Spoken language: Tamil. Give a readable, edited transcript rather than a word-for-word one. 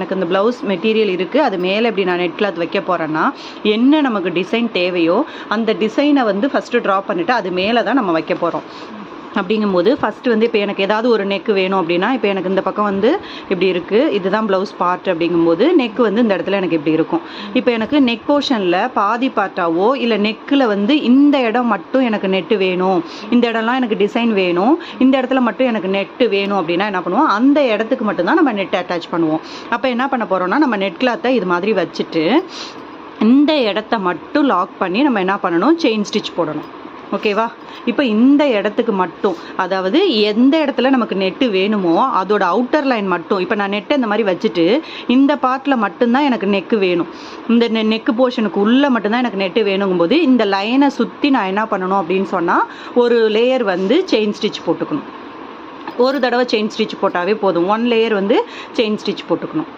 எனக்கு இந்த ப்ளவுஸ் மெட்டீரியல் இருக்குது, அது மேலே இப்படி நான் நெட் கிளாத் வைக்க போகிறேன்னா என்ன நமக்கு டிசைன் தேவையோ அந்த டிசைனை வந்து ஃபஸ்ட்டு ட்ரா பண்ணிவிட்டு அது மேலே தான் நம்ம வைக்க போகிறோம். அப்படிங்கும்போது ஃபஸ்ட்டு வந்து இப்போ எனக்கு ஏதாவது ஒரு நெக்கு வேணும் அப்படின்னா, இப்போ எனக்கு இந்த பக்கம் வந்து இப்படி இருக்குது, இதுதான் ப்ளவுஸ் பார்ட் அப்படிங்கும்போது நெக்கு வந்து இந்த இடத்துல எனக்கு இப்படி இருக்கும். இப்போ எனக்கு நெக் போர்ஷனில் பாதி பார்ட்டாவோ இல்லை நெக்கில் வந்து இந்த இடம் மட்டும் எனக்கு நெட்டு வேணும், இந்த இடம்லாம் எனக்கு டிசைன் வேணும், இந்த இடத்துல மட்டும் எனக்கு நெட்டு வேணும் அப்படின்னா என்ன பண்ணுவோம், அந்த இடத்துக்கு மட்டும்தான் நம்ம நெட் அட்டாச் பண்ணுவோம். அப்போ என்ன பண்ண போகிறோம்னா, நம்ம நெட் கிளாத்தை இது மாதிரி வச்சுட்டு இந்த இடத்த மட்டும் லாக் பண்ணி நம்ம என்ன பண்ணணும், செயின் ஸ்டிச் போடணும். ஓகேவா? இப்போ இந்த இடத்துக்கு மட்டும், அதாவது எந்த இடத்துல நமக்கு நெட்டு வேணுமோ அதோட அவுட்டர் லைன் மட்டும், இப்போ நான் நெட்டை இந்த மாதிரி வச்சுட்டு இந்த பார்ட்டில் மட்டும்தான் எனக்கு நெக்கு வேணும், இந்த நெக்கு போர்ஷனுக்கு உள்ளே மட்டும்தான் எனக்கு நெட்டு வேணுங்கும்போது இந்த லைனை சுற்றி நான் என்ன பண்ணணும் அப்படின்னு சொன்னால், ஒரு லேயர் வந்து செயின் ஸ்டிச் போட்டுக்கணும். ஒரு தடவை செயின் ஸ்டிச் போட்டாவே போதும், 1 லேயர் வந்து செயின் ஸ்டிச் போட்டுக்கணும்.